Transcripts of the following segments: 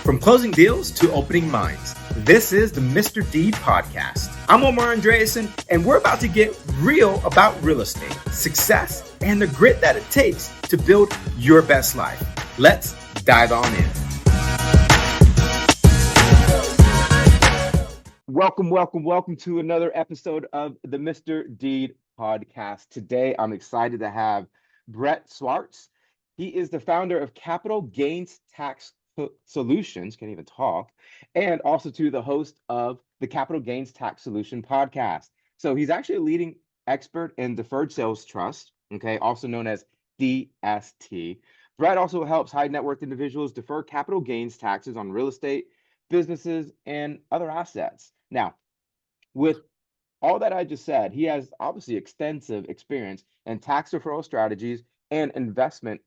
From closing deals to opening minds, this is the Mr. Deed Podcast. I'm Omar Andreasen, and we're about to get real about real estate, success, and the grit that it takes to build your best life. Let's dive on in. Welcome to another episode of the Mr. Deed Podcast. Today, I'm excited to have Brett Swarts. He is the founder of Capital Gains Tax Solutions, can't even talk, and also to the host of the Capital Gains Tax Solution podcast. So he's actually a leading expert in Deferred Sales Trust, okay, also known as DST. Brett also helps high net worth individuals defer capital gains taxes on real estate, businesses, and other assets. Now, with all that I just said, he has obviously extensive experience in tax deferral strategies and investment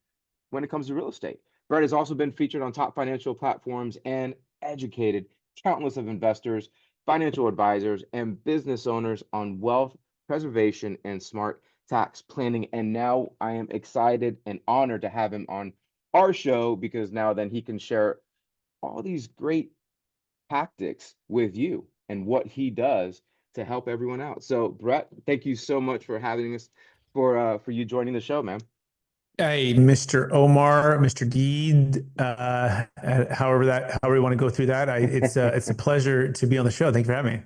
when it comes to real estate. Brett has also been featured on top financial platforms and educated countless of investors, financial advisors, and business owners on wealth preservation and smart tax planning. And now I am excited and honored to have him on our show because now then he can share all these great tactics with you and what he does to help everyone out. So Brett, thank you so much for having us, for you joining the show, man. Hey, Mr. Omar, Mr. Deed, however you want to go through that. It's a pleasure to be on the show. Thank you for having me.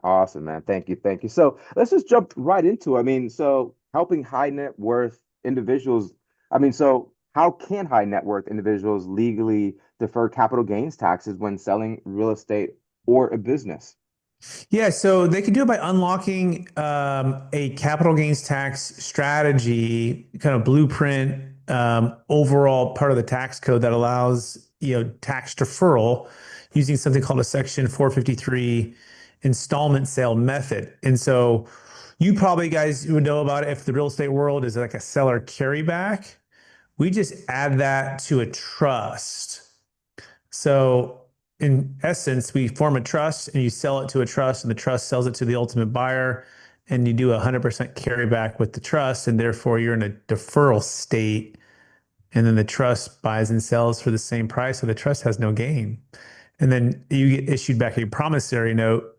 Awesome, man. Thank you. So let's just jump right into it. I mean, so helping high net worth individuals. So how can high net worth individuals legally defer capital gains taxes when selling real estate or a business? Yeah, so they can do it by unlocking a capital gains tax strategy, kind of blueprint, overall part of the tax code that allows tax deferral using something called a Section 453 installment sale method. And so you probably guys would know about it if the real estate world is like a seller carryback. We just add that to a trust. So in essence, we form a trust and you sell it to a trust and the trust sells it to the ultimate buyer and you do 100% carryback with the trust. And therefore you're in a deferral state and then the trust buys and sells for the same price. So the trust has no gain. And then you get issued back a promissory note,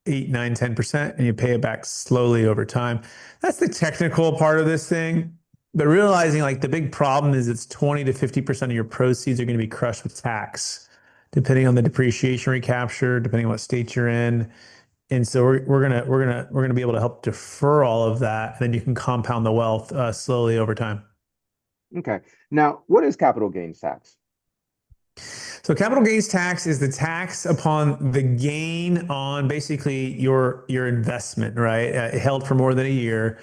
8, 9, 10%, and you pay it back slowly over time. That's the technical part of this thing. But realizing like the big problem is it's 20 to 50% of your proceeds are going to be crushed with tax, depending on the depreciation recapture, depending on what state you're in. And so we're gonna be able to help defer all of that, and then you can compound the wealth slowly over time. Okay. Now, what is capital gains tax? So capital gains tax is the tax upon the gain on basically your investment, right? Held for more than a year.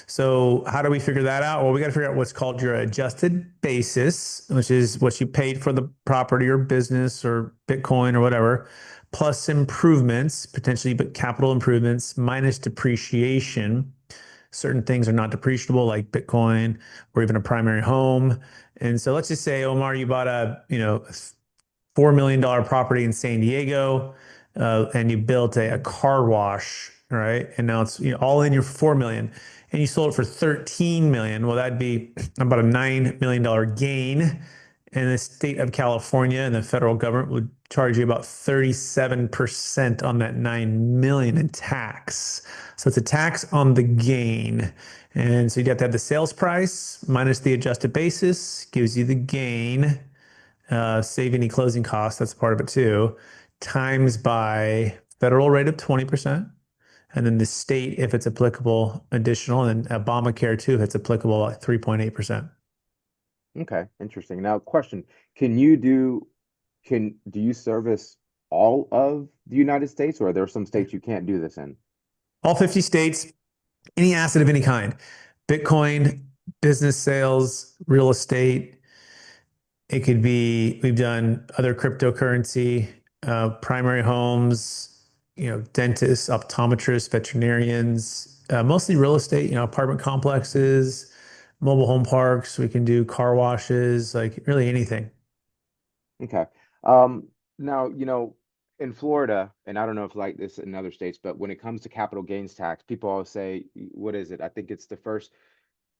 So how do we figure that out? Well, we got to figure out what's called your adjusted basis, which is what you paid for the property or business or Bitcoin or whatever, plus improvements, potentially, but capital improvements minus depreciation. Certain things are not depreciable, like Bitcoin or even a primary home. And so let's just say, Omar, you bought a $4 million property in San Diego, and you built a car wash, right? And now it's all in your $4 million, and you sold it for $13 million. Well, that'd be about a $9 million gain. And the state of California and the federal government would charge you about 37% on that $9 million in tax. So it's a tax on the gain. And so you'd have to have the sales price minus the adjusted basis, gives you the gain. Save any closing costs, that's part of it too, times by federal rate of 20%, and then the state, if it's applicable, additional, and then Obamacare too, if it's applicable, at 3.8%. Okay, interesting. Now, question: Can you do you service all of the United States, or are there some states you can't do this in? All 50 states, any asset of any kind, Bitcoin, business sales, real estate. It could be, we've done other cryptocurrency, primary homes, dentists, optometrists, veterinarians, mostly real estate, apartment complexes, mobile home parks. We can do car washes, like really anything. Okay. Now, in Florida, and I don't know if like this in other states, but when it comes to capital gains tax, people always say, what is it? I think it's the first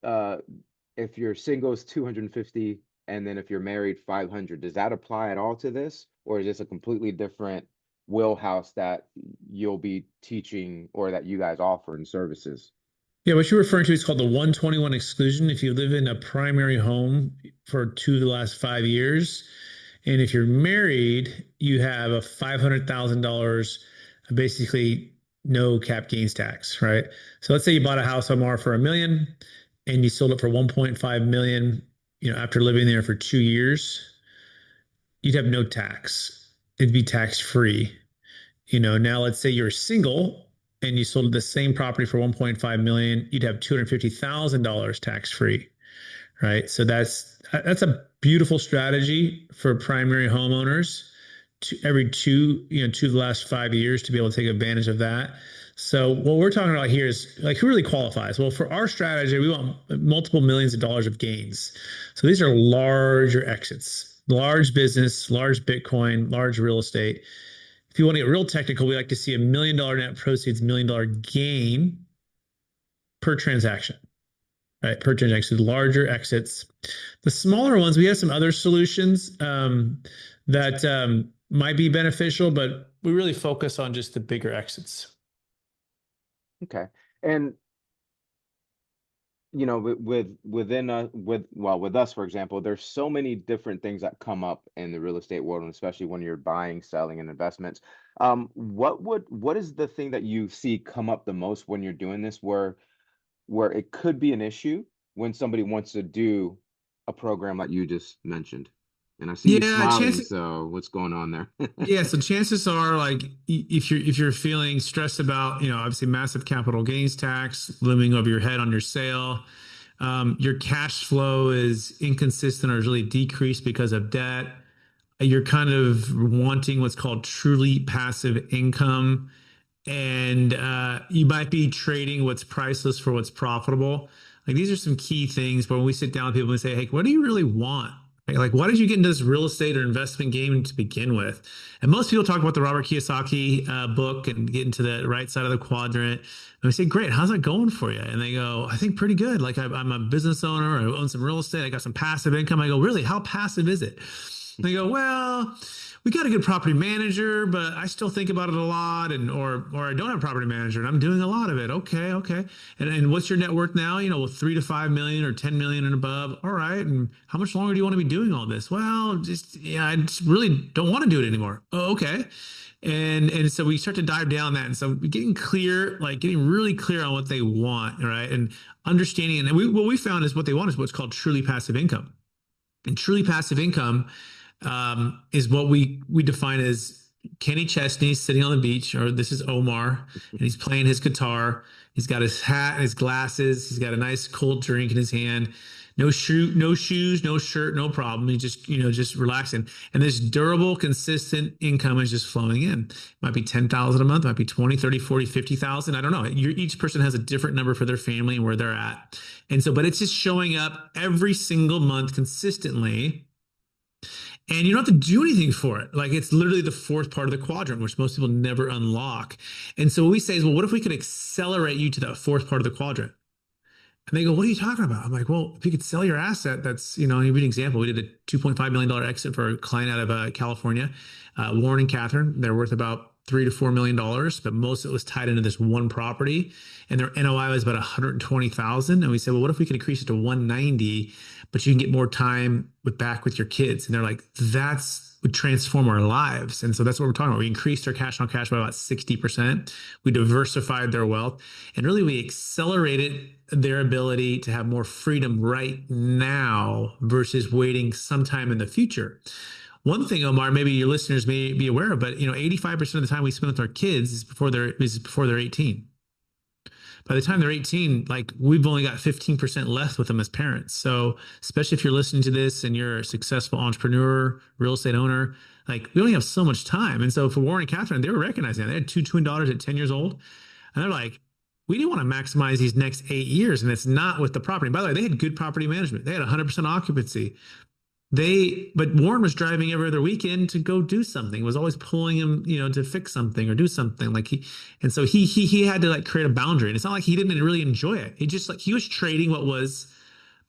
uh if you're single is 250, and then if you're married 500. Does that apply at all to this, or is this a completely different wheelhouse that you'll be teaching or that you guys offer in services? Yeah, what you're referring to is called the 121 exclusion. If you live in a primary home for two of the last 5 years, and if you're married, you have a $500,000 basically no cap gains tax, right? So let's say you bought a house, Omar, for 1 million and you sold it for 1.5 million, after living there for 2 years, you'd have no tax. It'd be tax free. Now let's say you're single and you sold the same property for 1.5 million, you'd have $250,000 tax free, right? So that's a beautiful strategy for primary homeowners to every two of the last 5 years to be able to take advantage of that. So what we're talking about here is like who really qualifies? Well, for our strategy, we want multiple millions of dollars of gains. So these are larger exits, large business, large Bitcoin, large real estate. If you want to get real technical, we like to see $1 million net proceeds, $1 million gain per transaction, right? Per transaction, larger exits. The smaller ones, we have some other solutions that might be beneficial, but we really focus on just the bigger exits. Okay. And with us, for example, there's so many different things that come up in the real estate world, and especially when you're buying, selling, and investments. What is the thing that you see come up the most when you're doing this, where it could be an issue when somebody wants to do a program like you just mentioned? And I see you Yeah, smiling, chances. so what's going on there? Yeah, so chances are, like, if you're feeling stressed about, obviously massive capital gains tax looming over your head on your sale, your cash flow is inconsistent or is really decreased because of debt. You're kind of wanting what's called truly passive income, and you might be trading what's priceless for what's profitable. Like these are some key things. But when we sit down with people and say, "Hey, what do you really want? Like, why did you get into this real estate or investment game to begin with?" And most people talk about the Robert Kiyosaki book and get into the right side of the quadrant. And we say, "Great, how's that going for you?" And they go, "I think pretty good. Like I'm a business owner. I own some real estate. I got some passive income." I go, "Really? How passive is it?" And they go, "Well, we got a good property manager, but I still think about it a lot, and or I don't have a property manager and I'm doing a lot of it." Okay, okay. And what's your net worth now? 3 to 5 million or 10 million and above. All right. And how much longer do you want to be doing all this? Well, just yeah, I just really don't want to do it anymore. Oh, okay. And so we start to dive down that. And so getting clear, like getting really clear on what they want, right? And understanding. And what we found is what they want is what's called truly passive income. And truly passive income is what we define as Kenny Chesney sitting on the beach, or this is Omar, and he's playing his guitar. He's got his hat and his glasses. He's got a nice cold drink in his hand. No no shoes, no shirt, no problem. He just relaxing. And this durable, consistent income is just flowing in. It might be 10,000 a month, it might be 20, 30, 40, 50,000. I don't know. Each person has a different number for their family and where they're at. And so, but it's just showing up every single month consistently, and you don't have to do anything for it. Like it's literally the fourth part of the quadrant, which most people never unlock. And so what we say is, well, what if we could accelerate you to that fourth part of the quadrant? And they go, "What are you talking about?" I'm like, "Well, if you could sell your asset, that's, I'll give you an example. We did a $2.5 million exit for a client out of California, Warren and Catherine. They're worth about $3 to $4 million, but most of it was tied into this one property, and their NOI was about 120,000. And we said, well, what if we could increase it to 190, but you can get more time back with your kids? And they're like, that's would transform our lives. And so that's what we're talking about. We increased our cash on cash by about 60%. We diversified their wealth, and really we accelerated their ability to have more freedom right now versus waiting sometime in the future. One thing, Omar, maybe your listeners may be aware of, but 85% of the time we spend with our kids is before they're 18. By the time they're 18, like we've only got 15% left with them as parents. So especially if you're listening to this and you're a successful entrepreneur, real estate owner, like we only have so much time. And so for Warren and Catherine, they were recognizing that. They had two twin daughters at 10 years old. And they're like, we didn't want to maximize these next 8 years. And it's not with the property. By the way, they had good property management. They had 100% occupancy. But Warren was driving every other weekend to go do something. Was always pulling him, to fix something or do something. And so he had to like create a boundary. And it's not like he didn't really enjoy it. He just like he was trading what was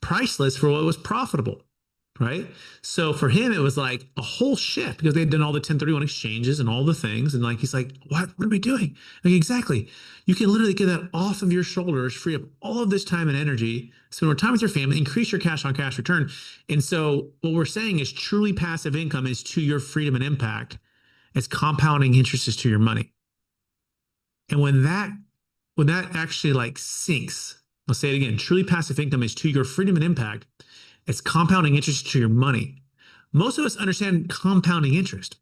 priceless for what was profitable. Right. So for him, it was like a whole shift because they'd done all the 1031 exchanges and all the things. And like, he's like, what are we doing? Like, exactly. You can literally get that off of your shoulders, free up all of this time and energy, spend more time with your family, increase your cash on cash return. And so what we're saying is truly passive income is to your freedom and impact. It's compounding interest is to your money. And when that actually like sinks, I'll say it again, truly passive income is to your freedom and impact. It's compounding interest to your money. Most of us understand compounding interest,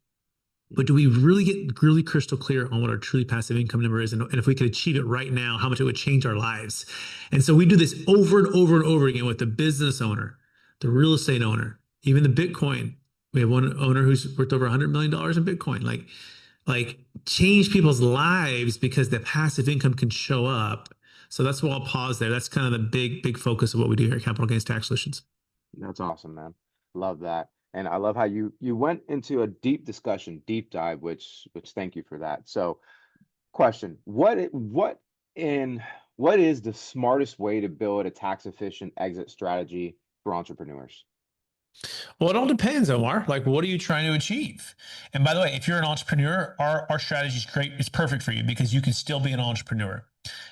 but do we really get really crystal clear on what our truly passive income number is? And if we could achieve it right now, how much it would change our lives? And so we do this over and over and over again with the business owner, the real estate owner, even the Bitcoin. We have one owner who's worth over $100 million in Bitcoin. Like change people's lives because the passive income can show up. So that's why I'll pause there. That's kind of the big focus of what we do here at Capital Gains Tax Solutions. That's awesome, man. Love that. And I love how you went into a deep discussion, deep dive, which thank you for that. So, question, what is the smartest way to build a tax efficient exit strategy for entrepreneurs? Well, it all depends, Omar. Like, what are you trying to achieve? And by the way, if you're an entrepreneur, our strategy is great. It's perfect for you because you can still be an entrepreneur.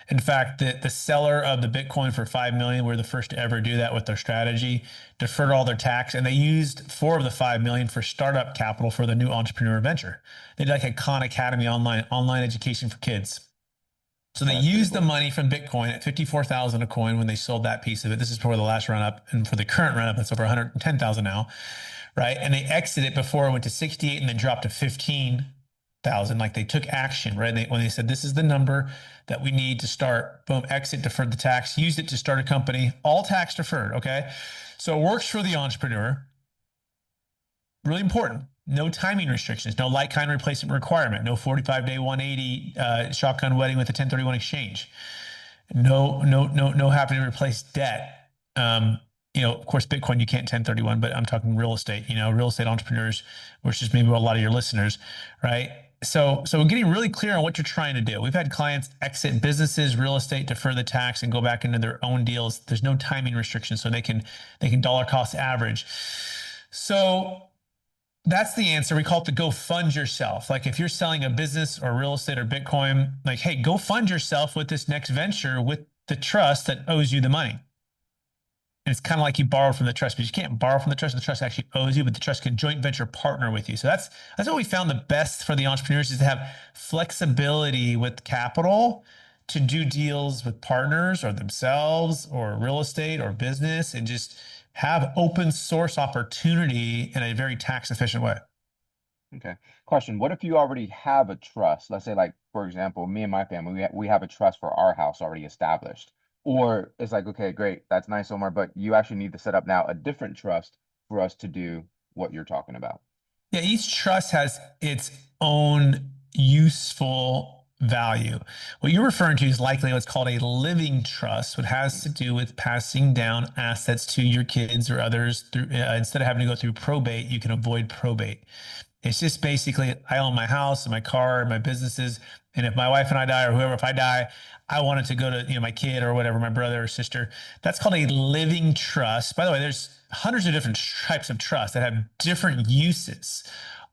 In fact, the seller of the Bitcoin for 5 million, we're the first to ever do that with their strategy, deferred all their tax, and they used 4 of the 5 million for startup capital for the new entrepreneur venture. They did like a Khan Academy online education for kids. So they That's pretty used the cool. money from Bitcoin at 54,000 a coin when they sold that piece of it. This is for the last run up, and for the current run up, it's over 110,000 now, right? And they exited before it went to 68 and then dropped to 15,000. Like they took action, right? When they said this is the number that we need to start, boom, exit, deferred the tax, used it to start a company, all tax deferred. Okay, so it works for the entrepreneur. Really important. No timing restrictions, no like kind replacement requirement, no 45-day 180 shotgun wedding with a 1031 exchange. No having to replace debt. Of course, Bitcoin, you can't 1031, but I'm talking real estate, real estate entrepreneurs, which is maybe a lot of your listeners, right? So we're getting really clear on what you're trying to do. We've had clients exit businesses, real estate, defer the tax, and go back into their own deals. There's no timing restrictions, so they can dollar cost average. So that's the answer. We call it the go fund yourself. Like if you're selling a business or real estate or Bitcoin, like, hey, go fund yourself with this next venture with the trust that owes you the money. And it's kind of like you borrowed from the trust, but you can't borrow from the trust. The trust actually owes you, but the trust can joint venture partner with you. So that's what we found the best for the entrepreneurs is to have flexibility with capital to do deals with partners or themselves or real estate or business and just have open source opportunity in a very tax efficient way. Okay. Question, what if you already have a trust? Let's say, like, for example, me and my family, we have a trust for our house already established. Or it's like, okay, great, that's nice, Omar, but you actually need to set up now a different trust for us to do what you're talking about. Yeah, each trust has its own useful value. What you're referring to is likely what's called a living trust, what has to do with passing down assets to your kids or others through instead of having to go through probate, you can avoid probate. It's just basically I own my house and my car and my businesses. And if my wife and I die or whoever, if I die, I want it to go to, my kid or whatever, my brother or sister. That's called a living trust. By the way, there's hundreds of different types of trusts that have different uses.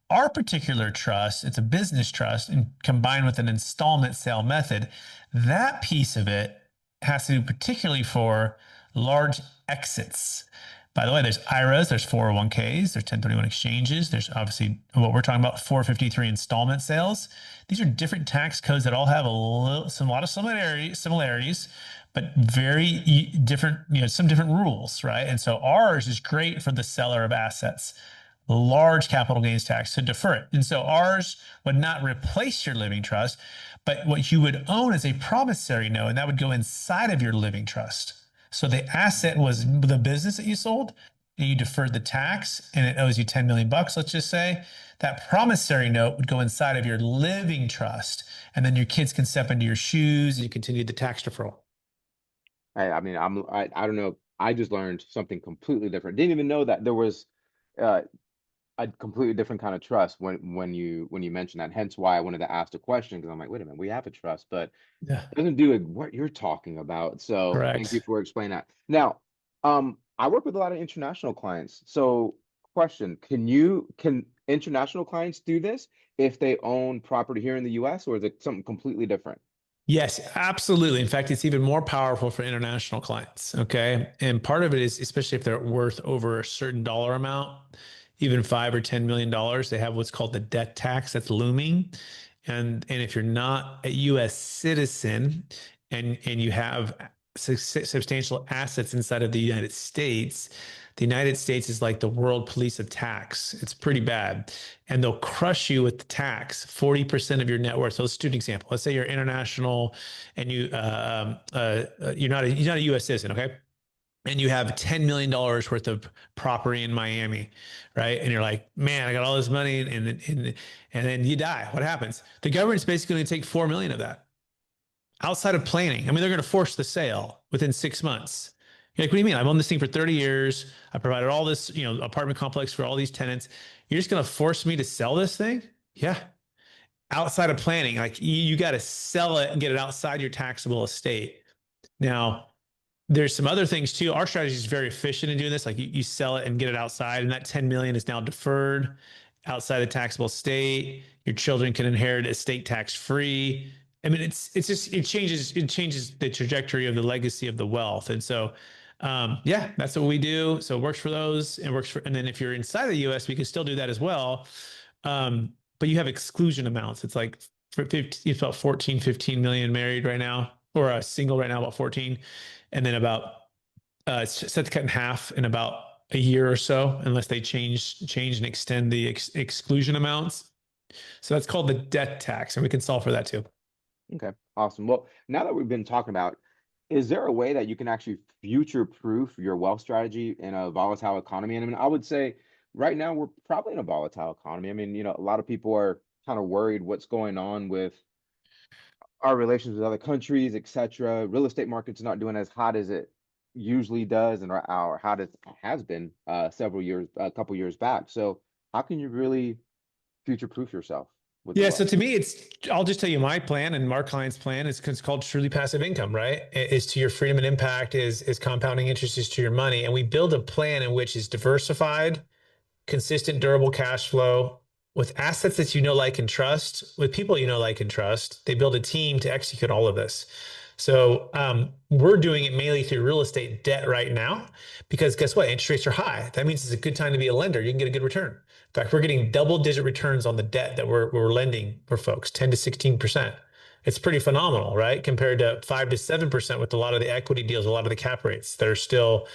Our particular trust, it's a business trust and combined with an installment sale method. That piece of it has to do particularly for large exits. By the way, there's IRAs, there's 401ks, there's 1031 exchanges, there's obviously what we're talking about, 453 installment sales. These are different tax codes that all have a lot of similarities, but very different, some different rules, right? And so ours is great for the seller of assets, large capital gains tax to defer it. And so ours would not replace your living trust, but what you would own is a promissory note, and that would go inside of your living trust. So the asset was the business that you sold, and you deferred the tax, and it owes you 10 million bucks, let's just say. That promissory note would go inside of your living trust, and then your kids can step into your shoes and you continue the tax deferral. I mean, I don't know. I just learned something completely different. Didn't even know that there was uh, a completely different kind of trust when you mentioned that. Hence why I wanted to ask the question because I'm like, wait a minute, we have a trust, but Yeah, doesn't do what you're talking about. So thank you correct. for explaining that. Now, I work with a lot of international clients. So, question, can international clients do this if they own property here in the US, or is it something completely different? Yes, absolutely. In fact, it's even more powerful for international clients. Okay. And part of it is, especially if they're worth over a certain dollar amount, even $5 or $10 million, they have what's called the debt tax that's looming. And if you're not a US citizen and you have substantial assets inside of the United States is like the world police of tax. It's pretty bad. And they'll crush you with the tax, 40% of your net worth. So let's do an example. Let's say you're international and you're not a US citizen, okay? And you have $10 million worth of property in Miami, right? And you're like, man, I got all this money, and then you die. What happens? The government's basically going to take 4 million of that outside of planning. I mean, they're going to force the sale within 6 months. You're like, what do you mean? I've owned this thing for 30 years. I provided all this, apartment complex for all these tenants. You're just going to force me to sell this thing? Yeah. Outside of planning, like you got to sell it and get it outside your taxable estate. Now, there's some other things too. Our strategy is very efficient in doing this. Like you sell it and get it outside, and that 10 million is now deferred outside the taxable state. Your children can inherit estate tax free. I mean, it's just it changes the trajectory of the legacy of the wealth. And so yeah, that's what we do. So it works for those and and then if you're inside the US, we can still do that as well. But you have exclusion amounts. It's like it's about 14, 15 million married right now, or a single right now, about 14. And then about it's set to cut in half in about a year or so, unless they change and extend the exclusion amounts. So that's called the debt tax, and we can solve for that too. Okay, awesome. Well, now that we've been talking about, is there a way that you can actually future-proof your wealth strategy in a volatile economy? And I mean, I would say right now we're probably in a volatile economy. I mean, a lot of people are kind of worried what's going on with our relations with other countries, etc. Real estate market's not doing as hot as it usually does, and our hot it has been several years, a couple years back. So, how can you really future-proof yourself with your Yeah, so wealth? to me, I'll just tell you my plan and our client's plan is it's called truly passive income, right? Is to your freedom and impact, is compounding interest is to your money. And we build a plan in which is diversified, consistent, durable cash flow with assets that you know, like, and trust, with people you know, like, and trust. They build a team to execute all of this. So we're doing it mainly through real estate debt right now because guess what? Interest rates are high. That means it's a good time to be a lender. You can get a good return. In fact, we're getting double-digit returns on the debt that we're lending for folks, 10 to 16%. It's pretty phenomenal, right? Compared to 5 to 7% with a lot of the equity deals, a lot of the cap rates that are still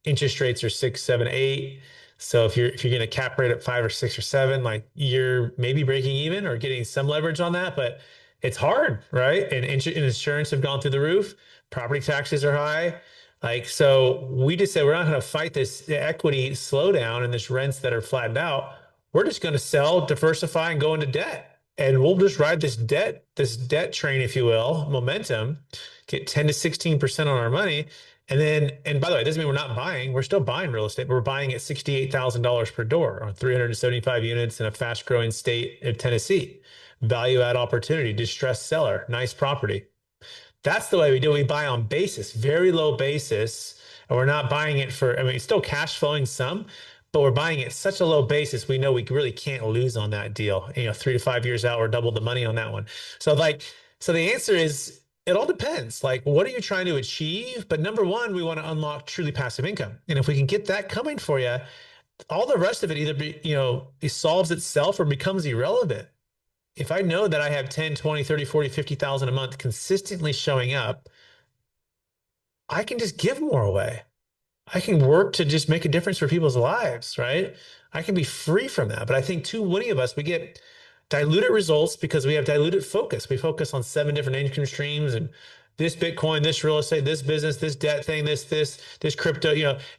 interest rates are 6, 7, 8. So if you're getting a cap rate at 5 or 6 or 7, like you're maybe breaking even or getting some leverage on that, but it's hard, right? And insurance have gone through the roof. Property taxes are high. Like, so we just said we're not going to fight this equity slowdown and this rents that are flattened out. We're just going to sell, diversify, and go into debt. And we'll just ride this debt train, if you will, momentum, get 10 to 16% on our money. And by the way, it doesn't mean we're not buying. We're still buying real estate, but we're buying at $68,000 per door on 375 units in a fast growing state of Tennessee. Value add opportunity, distressed seller, nice property. That's the way we do it. We buy on basis, very low basis. And we're not buying it for, I mean, it's still cash flowing some, but we're buying it such a low basis. We know we really can't lose on that deal. 3 to 5 years out, we're double the money on that one. So the answer is it all depends. Like, what are you trying to achieve? But number one, we want to unlock truly passive income. And if we can get that coming for you, all the rest of it it solves itself or becomes irrelevant. If I know that I have 10, 20, 30, 40, 50,000 a month consistently showing up, I can just give more away. I can work to just make a difference for people's lives, right? I can be free from that. But I think too many of us, we get diluted results because we have diluted focus. We focus on 7 different income streams and this Bitcoin, this real estate, this business, this debt thing, this crypto,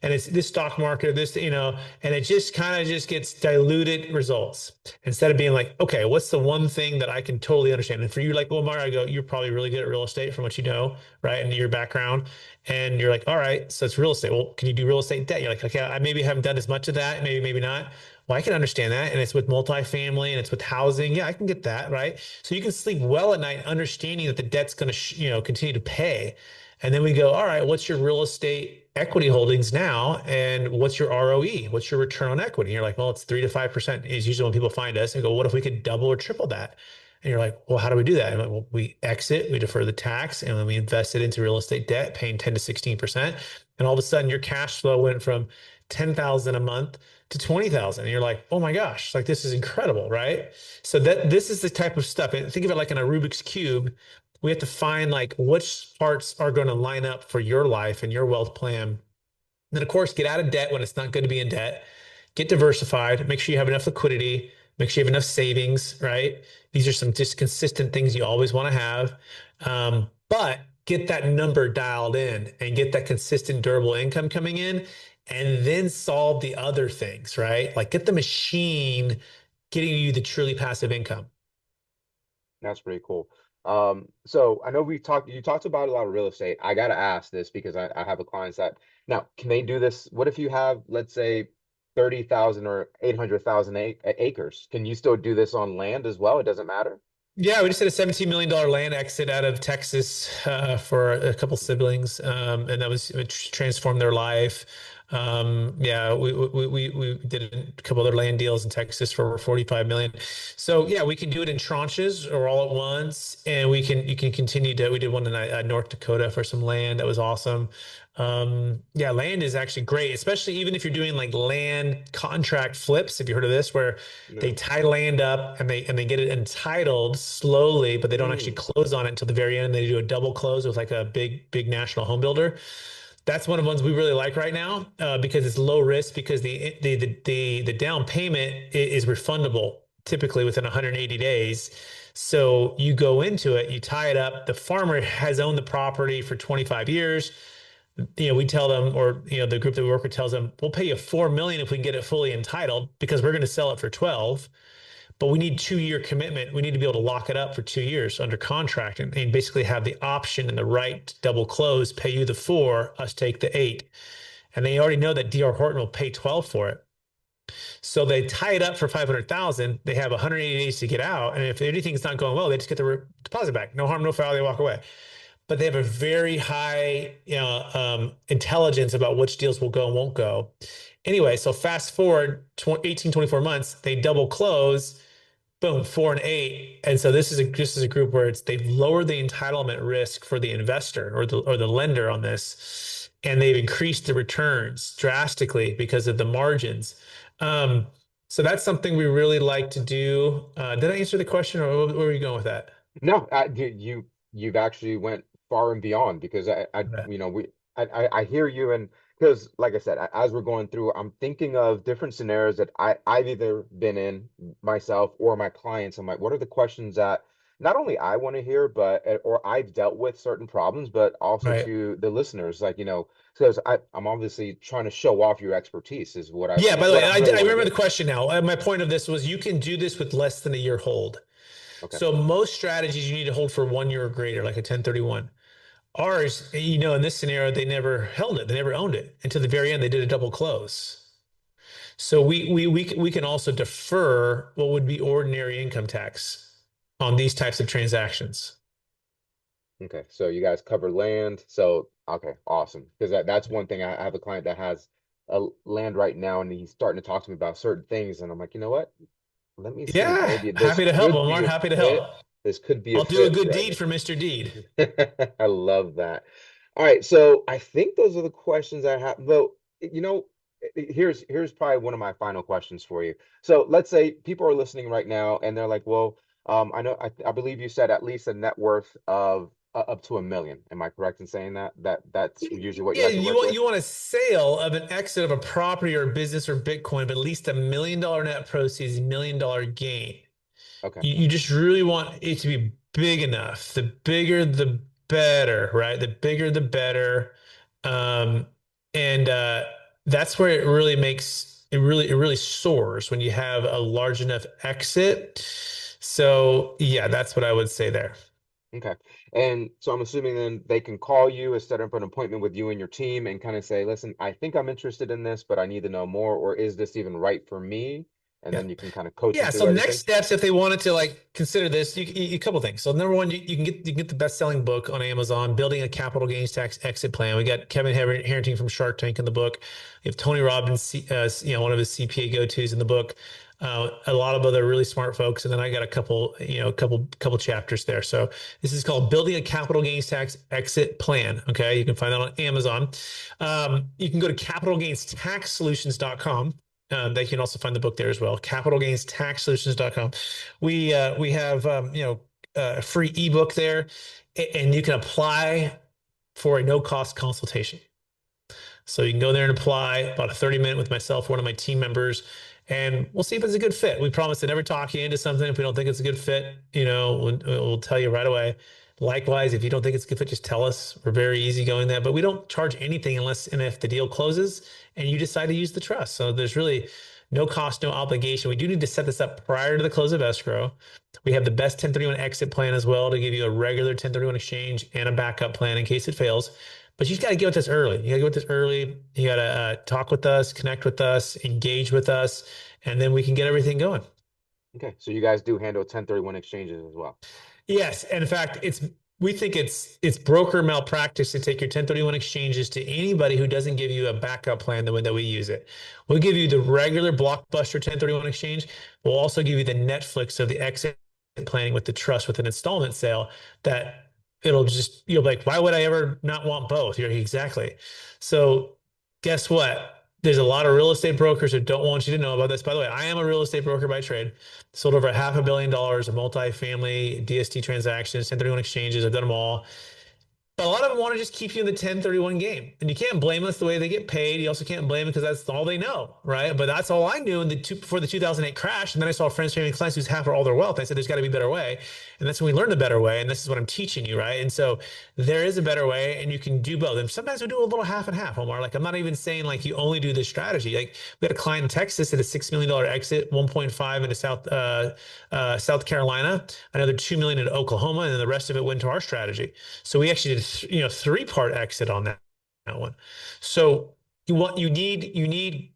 and it's this stock market, and it just kind of just gets diluted results instead of being like, okay, what's the one thing that I can totally understand? And for you, like Omar, I go, you're probably really good at real estate from what you know, right? And your background. And you're like, all right, so it's real estate. Well, can you do real estate debt? You're like, okay, I maybe haven't done as much of that, maybe not. Well, I can understand that. And it's with multifamily and it's with housing. Yeah, I can get that, right? So you can sleep well at night understanding that the debt's going to, continue to pay. And then we go, all right, what's your real estate equity holdings now, and what's your ROE? What's your return on equity? And you're like, well, it's 3 to 5% is usually when people find us and go, what if we could double or triple that? And you're like, well, how do we do that? And I'm like, well, we exit, we defer the tax, and then we invest it into real estate debt, paying 10 to 16%. And all of a sudden your cash flow went from 10,000 a month to 20,000. And you're like, oh my gosh, like this is incredible, right? So that this is the type of stuff. And think of it like in a Rubik's Cube. We have to find like which parts are going to line up for your life and your wealth plan. Then, of course, get out of debt when it's not good to be in debt. Get diversified. Make sure you have enough liquidity. Make sure you have enough savings, right? These are some just consistent things you always want to have. But get that number dialed in and get that consistent, durable income coming in, and then solve the other things, right? Like get the machine getting you the truly passive income. That's pretty cool. So I know you talked about a lot of real estate. I gotta ask this because I have a client that now can they do this? What if you have, let's say, 30,000 or 800,000 acres? Can you still do this on land as well? It doesn't matter. Yeah, we just did a $17 million land exit out of Texas for a couple siblings, and that was it transformed their life. Yeah, we did a couple other land deals in Texas for over 45 million. So yeah, we can do it in tranches or all at once, and you can continue to. We did one in North Dakota for some land that was awesome. Yeah, land is actually great, especially even if you're doing like land contract flips. If you heard of this, where they No. tie land up and they get it entitled slowly, but they don't actually Mm, close on it until the very end. They do a double close with like a big national home builder. That's one of the ones we really like right now because it's low risk because the down payment is refundable typically within 180 days. So you go into it, you tie it up. The farmer has owned the property for 25 years. We tell them, or the group that we work with tells them, we'll pay you 4 million if we can get it fully entitled because we're going to sell it for 12. But we need 2 year commitment. We need to be able to lock it up for 2 years under contract and basically have the option and the right to double close, pay you the 4, us take the 8. And they already know that DR Horton will pay 12 for it. So they tie it up for 500,000. They have 180 days to get out. And if anything's not going well, they just get the deposit back. No harm, no foul. They walk away. But they have a very high, intelligence about which deals will go and won't go. Anyway, so fast forward 18, 24 months, they double close, boom, 4 and 8. And so this is a group where they've lowered the entitlement risk for the investor or the lender on this, and they've increased the returns drastically because of the margins. Um, so that's something we really like to do. Did I answer the question, or where were you going with that? no, you've actually went far and beyond because I Okay. you know we I hear you, and because like I said, as we're going through, I'm thinking of different scenarios that I've either been in myself or my clients. I'm like, what are the questions that not only I want to hear, but or I've dealt with certain problems, but also Right. to the listeners, like because I'm obviously trying to show off your expertise is Yeah, by the what way, I I, really I want to remember do. the question now. My point of this was you can do this with less than a year hold. Okay. So most strategies you need to hold for 1 year or greater, like a 1031. Ours, in this scenario, they never held it. They never owned it until the very end. They did a double close. So we can also defer what would be ordinary income tax on these types of transactions. Okay, so you guys cover land. So okay, awesome. Because that's one thing. I have a client that has a land right now, and he's starting to talk to me about certain things, and I'm like, you know what? Let me see. Yeah, Maybe this happy to help, could Omar. be a Happy to help. fit. This could be a I'll do a fit good right deed for Mr. Deed. now. I love that. All right, so I think those are the questions I have. Though, here's probably one of my final questions for you. So let's say people are listening right now, and they're like, well, I know I believe you said at least a net worth of up to 1 million. Am I correct in saying that? That's usually what you Yeah, like to work with? you want a sale of an exit of a property or a business or Bitcoin, but at least $1 million net proceeds, $1 million gain. Okay. You just really want it to be big enough. The bigger, the better, right? The bigger, the better. Um, and that's where it really soars when you have a large enough exit. So yeah, that's what I would say there. Okay. And so I'm assuming then they can call you and set up an appointment with you and your team and kind of say, listen, I think I'm interested in this, but I need to know more, or is this even right for me? and Yeah. then you can kind of coach them Yeah. So through next everything. steps, if they wanted to like consider this, a couple things. So number one, you can get the best-selling book on Amazon, Building a Capital Gains Tax Exit Plan. We got Kevin Harrington from Shark Tank in the book. We have Tony Robbins, one of his CPA go-tos in the book. A lot of other really smart folks, and then I got a couple, couple chapters there. So this is called Building a Capital Gains Tax Exit Plan. Okay, you can find that on Amazon. You can go to capitalgainstaxsolutions.com. They can also find the book there as well. Capitalgainstaxsolutions.com. We have a free ebook there, and you can apply for a no-cost consultation. So you can go there and apply about a 30-minute with myself, one of my team members, and we'll see if it's a good fit. We promise to never talk you into something if we don't think it's a good fit. We'll tell you right away. Likewise, if you don't think it's a good fit, just tell us. We're very easygoing there, but we don't charge anything unless and if the deal closes and you decide to use the trust. So there's really no cost, no obligation. We do need to set this up prior to the close of escrow. We have the best 1031 exit plan as well to give you a regular 1031 exchange and a backup plan in case it fails. But you got to get with this early. You got to get with this early. You got to talk with us, connect with us, engage with us, and then we can get everything going. Okay, so you guys do handle 1031 exchanges as well. Yes, and in fact, we think it's broker malpractice to take your 1031 exchanges to anybody who doesn't give you a backup plan the way that we use it. We'll give you the regular blockbuster 1031 exchange. We'll also give you the Netflix of the exit planning with the trust with an installment sale that you'll be like, why would I ever not want both? You're exactly. So guess what? There's a lot of real estate brokers who don't want you to know about this. By the way, I am a real estate broker by trade. Sold over $500 million of multifamily DST transactions, 1031 exchanges. I've done them all. But a lot of them want to just keep you in the 1031 game. And you can't blame us the way they get paid. You also can't blame them because that's all they know, right? But that's all I knew before the 2008 crash. And then I saw friends, family, and clients who's half all their wealth. I said, there's got to be a better way. And that's when we learned a better way. And this is what I'm teaching you, right? And so there is a better way and you can do both. And sometimes we do a little half and half, Omar. Like I'm not even saying like you only do this strategy. Like we had a client in Texas at a $6 million exit, 1.5 into South Carolina, another 2 million into Oklahoma, and then the rest of it went to our strategy. So we actually did, three-part exit on that one. So you need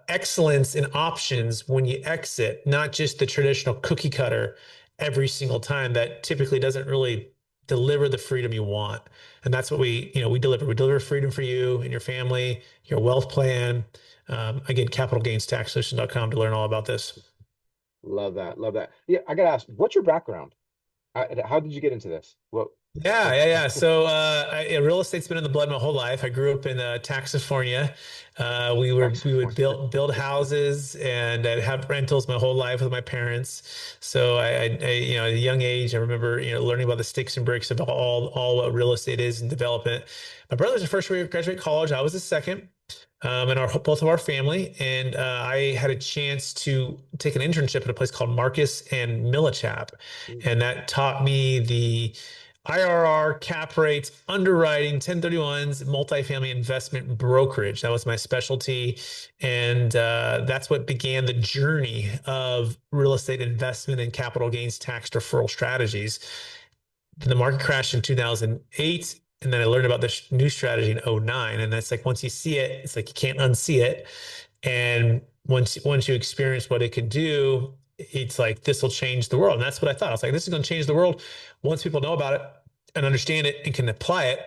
excellence in options when you exit, not just the traditional cookie cutter every single time that typically doesn't really deliver the freedom you want. And that's what we deliver. We deliver freedom for you and your family, your wealth plan. Again, capitalgainstaxsolution.com to learn all about this. Love that. Love that. Yeah, I gotta ask, what's your background? How did you get into this? Well, Yeah. So, real estate's been in the blood my whole life. I grew up in Taxifornia. We would California. build houses and I'd have rentals my whole life with my parents. So at a young age, I remember learning about the sticks and bricks of all what real estate is and development. My brother was the first to graduate college. I was the second. And both of our family. And I had a chance to take an internship at a place called Marcus and Millichap. And that taught me the IRR, cap rates, underwriting, 1031s, multifamily investment brokerage. That was my specialty. And that's what began the journey of real estate investment and capital gains tax deferral strategies. Then the market crashed in 2008. And then I learned about this new strategy in 2009. And that's like, once you see it, it's like you can't unsee it. And once you experience what it can do, it's like, this will change the world. And that's what I thought. I was like, this is going to change the world once people know about it and understand it and can apply it.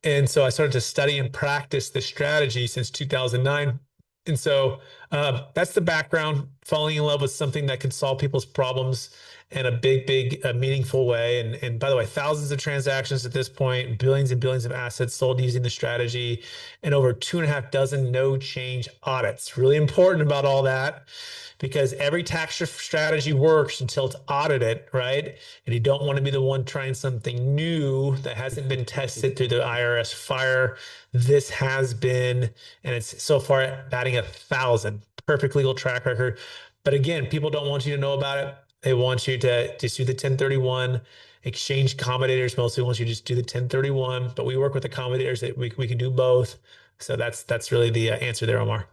And so I started to study and practice this strategy since 2009. And so that's the background, falling in love with something that can solve people's problems in a big, meaningful way. And by the way, thousands of transactions at this point, billions and billions of assets sold using the strategy, and over 2.5 dozen no change audits. Really important about all that, because every tax strategy works until it's audited, right? And you don't want to be the one trying something new that hasn't been tested through the IRS fire. This has been, and it's so far batting 1,000. Perfect legal track record. But again, people don't want you to know about it. They want you to just do the 1031. Exchange accommodators mostly want you to just do the 1031, but we work with accommodators that we can do both. So that's really the answer there, Omar.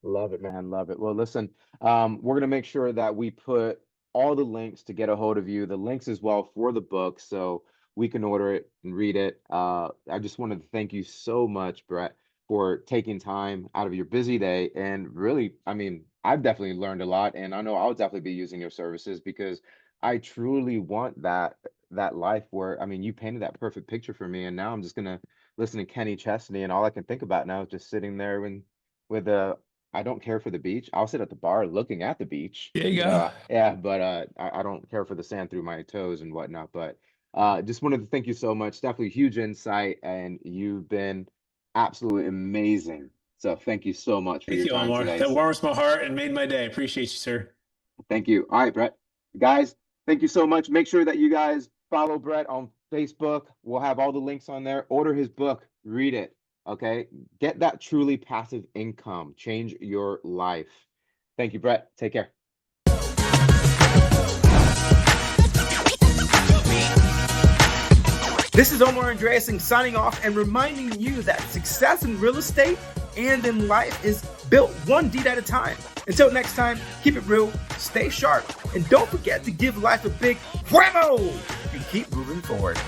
Love it, man. Love it. Well, listen, we're gonna make sure that we put all the links to get a hold of you, the links as well for the book, so we can order it and read it. I just wanted to thank you so much, Brett, for taking time out of your busy day and really, I mean, I've definitely learned a lot, and I know I'll definitely be using your services because I truly want that life where, I mean, you painted that perfect picture for me, and now I'm just gonna listen to Kenny Chesney, and all I can think about now is just sitting there when with a I don't care for the beach. I'll sit at the bar looking at the beach, There you go. yeah, but I don't care for the sand through my toes and whatnot. But just wanted to thank you so much. Definitely huge insight, and you've been absolutely amazing. So thank you so much for Thank your you, time Omar. today. That warms my heart and made my day. Appreciate you, sir. Thank you. All right, Brett. Guys, thank you so much. Make sure that you guys follow Brett on Facebook. We'll have all the links on there. Order his book, read it. Okay. Get that truly passive income. Change your life. Thank you, Brett. Take care. This is Omar Andreasen signing off and reminding you that success in real estate and in life is built one deed at a time. Until next time, keep it real, stay sharp, and don't forget to give life a big whammo and keep moving forward.